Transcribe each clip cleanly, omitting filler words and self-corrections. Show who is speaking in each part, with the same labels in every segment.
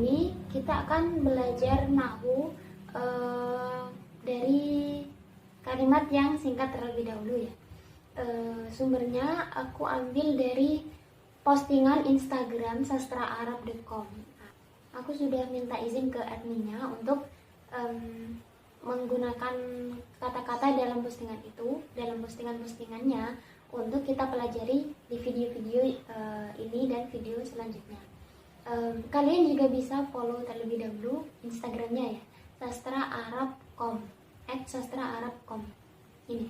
Speaker 1: ini kita akan belajar nahwu dari kalimat yang singkat terlebih dahulu ya. Sumbernya aku ambil dari postingan Instagram sastraarab.com. Aku sudah minta izin ke adminnya untuk menggunakan kata-kata dalam postingan itu, dalam postingannya untuk kita pelajari di video-video ini dan video selanjutnya. Kalian juga bisa follow terlebih dahulu Instagramnya ya, sastraarab.com @sastraarab.com ini.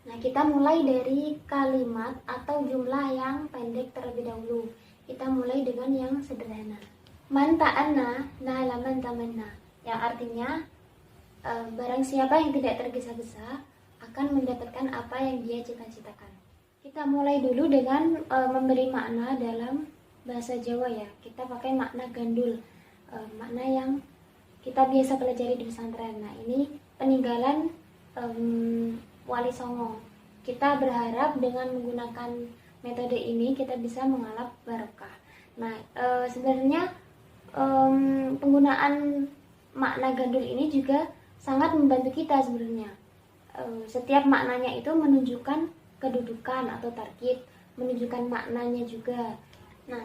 Speaker 1: Nah, kita mulai dari kalimat atau jumlah yang pendek terlebih dahulu. Kita mulai dengan yang sederhana. Man ta'anna nala man tamanna, yang artinya barang siapa yang tidak tergesa-gesa akan mendapatkan apa yang dia cita-citakan. Kita mulai dulu dengan memberi makna dalam bahasa Jawa ya. Kita pakai makna gandul, makna yang kita biasa pelajari di pesantren. Nah, ini peninggalan Wali Songo. Kita berharap dengan menggunakan metode ini kita bisa mengalap barokah. Nah, sebenarnya penggunaan makna gandul ini juga sangat membantu kita sebenarnya. Setiap maknanya itu menunjukkan kedudukan atau tarkib, menunjukkan maknanya juga. Nah,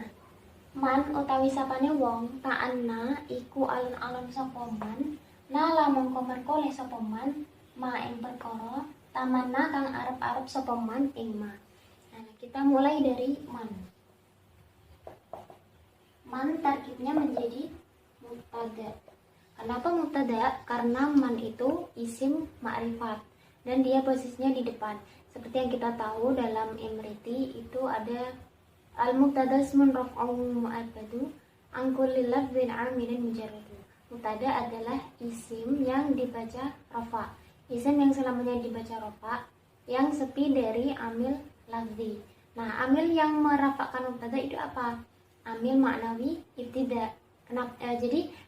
Speaker 1: man utawi sapane wong ta'anna iku alon-alon sapa man, nala mongko merkoleh sapa man ma ing perkara tamanna kang arep-arep sapa man ing ma. Nah, kita mulai dari man. Man tarkibnya menjadi mubtada. Kenapa mubtada? Karena man itu isim ma'rifat dan dia posisinya di depan. Seperti yang kita tahu dalam Imriti itu ada al-mubtada ismun raf'un mu'abbadu an kulli lafdhin 'amilin mujarrad. Mubtada adalah isim yang dibaca rafa. Isim yang selamanya dibaca rafa yang sepi dari amil lafzi. Nah, amil yang merafakkan mubtada itu apa? Amil maknawi ibtida.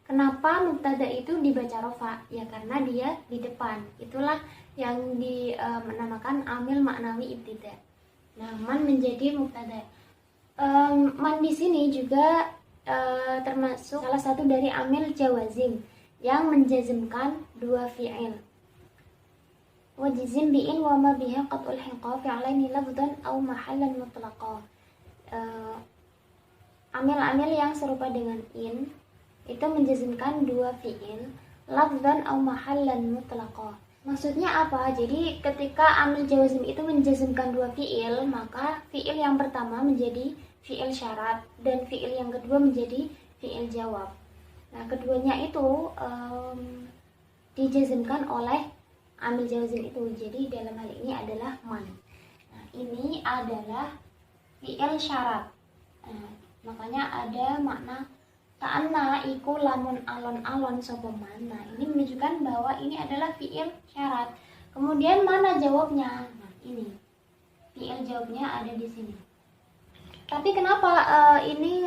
Speaker 1: Kenapa mubtada itu dibaca rafa? Ya karena dia di depan. Itulah yang dinamakan amil maknawi ibtida. Nah, man menjadi mubtada. Man di sini juga termasuk salah satu dari amil jawazim yang menjazmkan dua fi'il. Wajizim bi'in wa ma biha qat'ul hiqa fi'laini lafdhan aw mahallan mutlaqa. Amil-amil yang serupa dengan in itu menjazmkan dua fi'il lafdhan aw mahallan mutlaqa. Maksudnya apa? Jadi ketika amil jawazim itu menjazmkan dua fi'il, maka fi'il yang pertama menjadi fi'il syarat dan fi'il yang kedua menjadi fi'il jawab. Nah, keduanya itu dijazmkan oleh amil jawazim itu. Jadi dalam hal ini adalah man. Nah, ini adalah fi'il syarat. Makanya ada makna ta'anna iku lamun alon-alon sapa man. Nah, ini menunjukkan bahwa ini adalah fi'il syarat. Kemudian mana jawabnya? Nah, ini. Fi'il jawabnya ada di sini. Tapi kenapa ini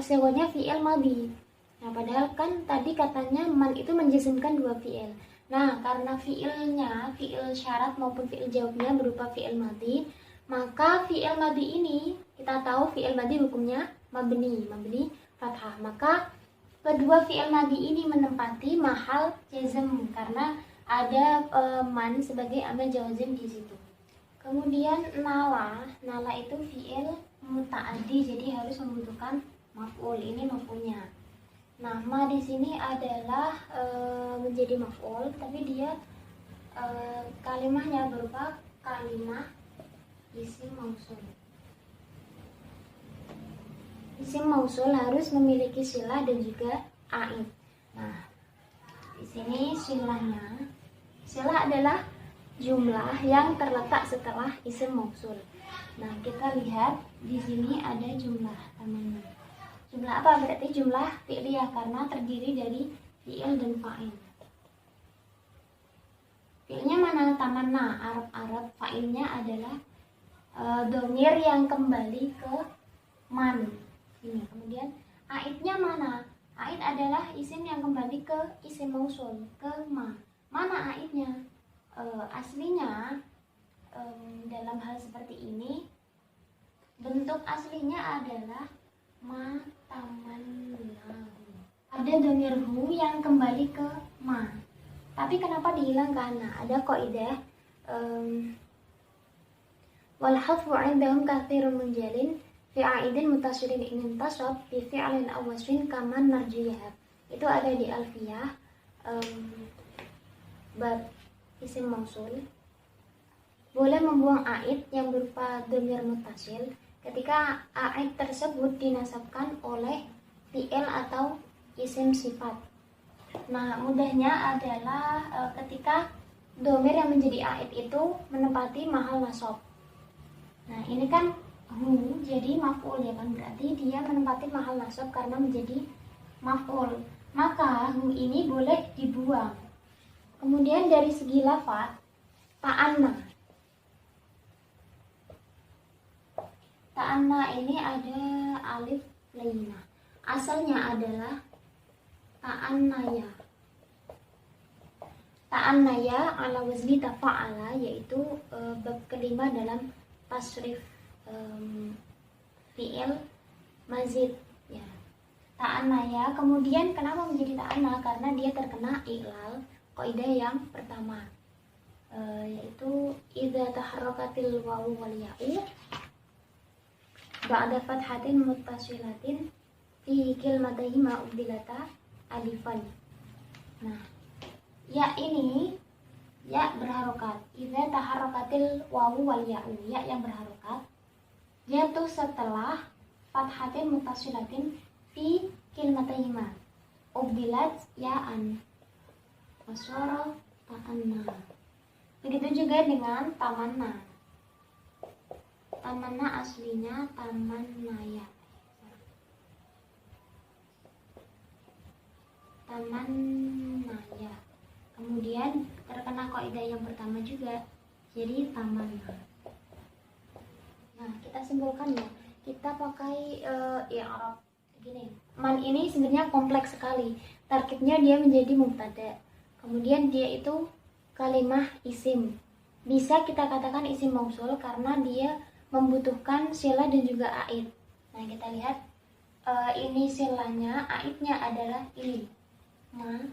Speaker 1: sewanya fi'il madhi? Nah, padahal kan tadi katanya man itu menjazmkan dua fi'il. Nah, karena fi'ilnya, fi'il syarat maupun fi'il jawabnya berupa fi'il madhi, maka fi'il madhi ini kita tahu fi'il madhi hukumnya mabni fathah. Maka kedua fi'il madhi ini menempati mahal jazm karena ada man sebagai amil jawazim di situ. Kemudian nala itu fi'il muta'addi, jadi harus membutuhkan maf'ul. Ini maf'ulnya. Nah, ma di sini adalah menjadi maf'ul, tapi dia kalimahnya berupa kalimah isim mausul. Isim mausul harus memiliki silah dan juga aid. Nah, di sini silahnya. Silah adalah jumlah yang terletak setelah isim mausul. Nah, kita lihat di sini ada jumlah namanya. Jumlah apa? Berarti jumlah fi'liyah karena terdiri dari fi'il dan fa'il. Fi'ilnya mana? Tamanna, Arab. Fa'ilnya adalah dhamir yang kembali ke man. Ini. Kemudian aidnya mana? Aid adalah isim yang kembali ke isim mausul, ke ma. Mana aidnya? Aslinya dalam hal seperti ini bentuk aslinya adalah ma taman ada dhamir hu yang kembali ke ma. Tapi kenapa dihilangkan? Nah, ada kaidah wal hadfu 'indahum katsirun munjalin fi 'aidin muttasilin in intasab bi fi'lin aw wasfin kaman marjiyah. Itu ada di Alfiyah bab isim mausul. Boleh membuang aid yang berupa dhamir muttasil ketika aid tersebut dinasabkan oleh fi'il atau isim sifat. Nah, mudahnya adalah ketika dhamir yang menjadi aid itu menempati mahal nasab. Nah, ini kan hu jadi maf'ul ya kan, berarti dia menempati mahal nasab karena menjadi maf'ul. Maka hu ini boleh dibuang. Kemudian dari segi lafaz, ta'anna. Ta'anna ini ada alif lainah. Asalnya adalah ta'annaya. Ta'annaya ala wazni tafa'ala, yaitu bab kelima dalam tasrif fi'il mazid ya. Ta'annaya, kemudian kenapa menjadi ta'anna? Karena dia terkena i'lal kaidah yang pertama, yaitu idza taharrakatil wawu wal ya'u ba'da fathatin muttasilatin fi kilmatayhima ubdilata alifan. Nah, ya ini ya berharokat. Idza taharrakatil wawu wal ya'u, ya yang berharokat jatuh setelah fathatin muttasilatin fi kilmatayhima ubdilat ya'an wasara ta'anna. Begitu juga dengan tamanna. Tamanna aslinya tamannaya. Tamannaya. Kemudian terkena kaidah yang pertama juga, jadi tamanna. Nah, kita simpulkan ya. Kita pakai i'rab gini. Man ini sebenarnya kompleks sekali. Tarkibnya dia menjadi mubtada. Kemudian dia itu kalimah isim. Bisa kita katakan isim mausul karena dia membutuhkan sila dan juga aid. Nah, kita lihat ini silanya, aidnya adalah ini. Man.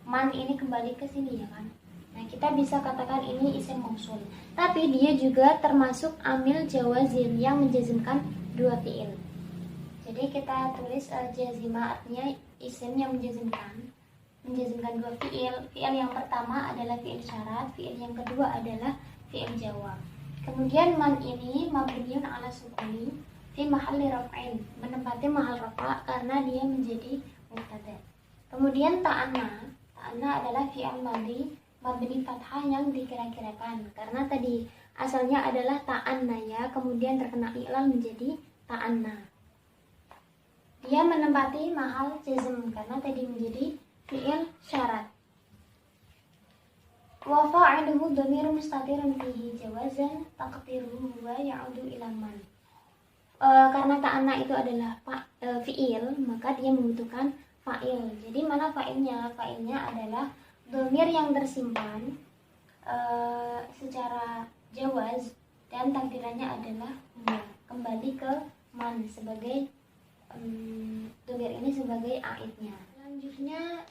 Speaker 1: Man ini kembali ke sini ya kan. Nah, kita bisa katakan ini isim mausul. Tapi dia juga termasuk amil jawazim yang menjazmkan dua fi'il. Jadi kita tulis jazima, artinya isim yang menjazmkan dua fi'il. Fi'il yang pertama adalah fi'il syarat, fi'il yang kedua adalah fi'il jawab. Kemudian man ini mabniun ala sukuni fi mahalli raf'in, menempati mahal rafa karena dia menjadi mubtada. Kemudian ta'anna adalah fi'il madhi mabni fathah yang dikira-kirakan karena tadi asalnya adalah ta'anna ya, kemudian terkena i'lal menjadi ta'anna. Dia menempati mahal jazm karena tadi menjadi fi'il syarat. Wa fa'iluhu dhamirun mustatirun fihi jawazan taqdiruhu wa ya'udu ila man. Karena ta'anna itu adalah fi'il, maka dia membutuhkan fa'il. Jadi mana fa'ilnya? Fa'ilnya adalah dhamir yang tersimpan secara jawaz dan takdirannya adalah kembali ke man sebagai dhamir ini sebagai aidnya. Selanjutnya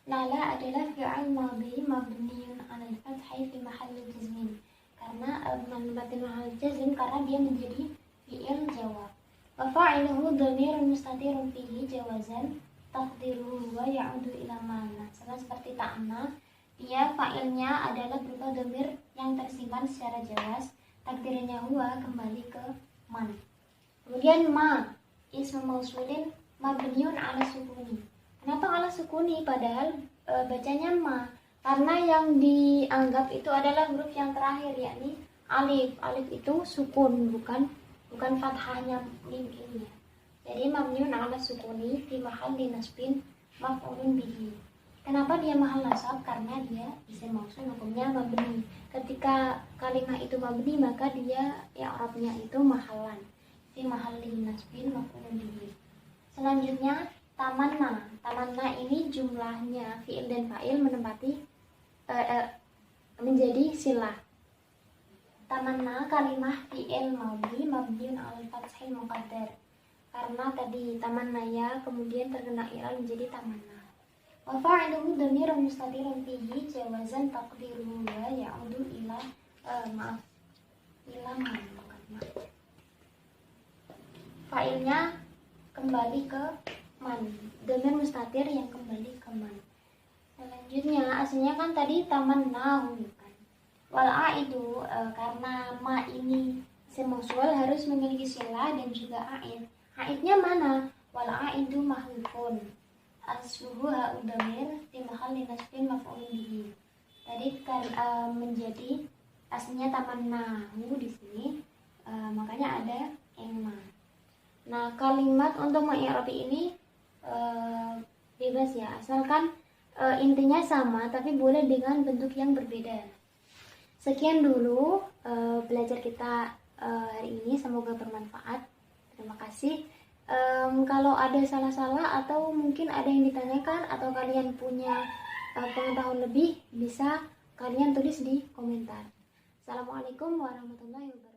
Speaker 1: nala adalah fi'il madhi mabniun 'alal fathi fi mahalli jazmin. Karena menempati mahal jazm karena dia menjadi fi'il jawab. Wa fa'iluhu dhamirun mustatirun fihi jawazan taqdiruhu wa ya'udu ila man. Sama seperti ta'anna, dia fa'ilnya adalah berupa dhamir yang tersimpan secara jawaz, takdirnya huwa kembali ke man. Kemudian ma ismu mausulin mabniun 'ala sukuni. Kenapa 'ala sukuni padahal bacanya ma? Karena yang dianggap itu adalah huruf yang terakhir, yakni alif. Alif itu sukun, bukan fathahnya mim ini ya. Jadi mabniun 'ala sukuni fi mahalli nasbin maf'ulun bihi. Kenapa dia mahal nasab? Karena dia isim mausul, hukumnya mabni. Ketika kalimat itu mabni, maka dia i'rabnya itu mahallan fi mahalli nasbin maf'ulun bihi. Selanjutnya tamanna. Tamanna ini jumlahnya fi'il dan fa'il menempati menjadi silah. Tamanna kalimah fi'il madhi mabniun 'alal fathil muqaddar. karena tadi tamanaya kemudian terkena i'rab menjadi tamanna. Wa fa'iluhu dhamirun mustatirun fihi jawazan taqdiruhu wa ya'udu ila ila man. Fa'ilnya kembali ke man, dhamir mustatir yang kembali ke man. Selanjutnya aslinya kan tadi tamanna kan. Wal aidu karena ma ini isim mausul harus memiliki sila dan juga aid. Aidnya mana? Wal aidu mahdhufun. Asluhu ha'udamir di mahalli nasbin maf'ulun bihi. Tadi kan menjadi aslinya tamannahu di sini, makanya ada ma. Nah, kalimat untuk mengi'rab ini bebas ya, asalkan intinya sama tapi boleh dengan bentuk yang berbeda. Sekian dulu belajar kita hari ini, semoga bermanfaat. Terima kasih. Kalau ada salah-salah atau mungkin ada yang ditanyakan atau kalian punya pengetahuan lebih, bisa kalian tulis di komentar. Assalamualaikum warahmatullahi wabarakatuh.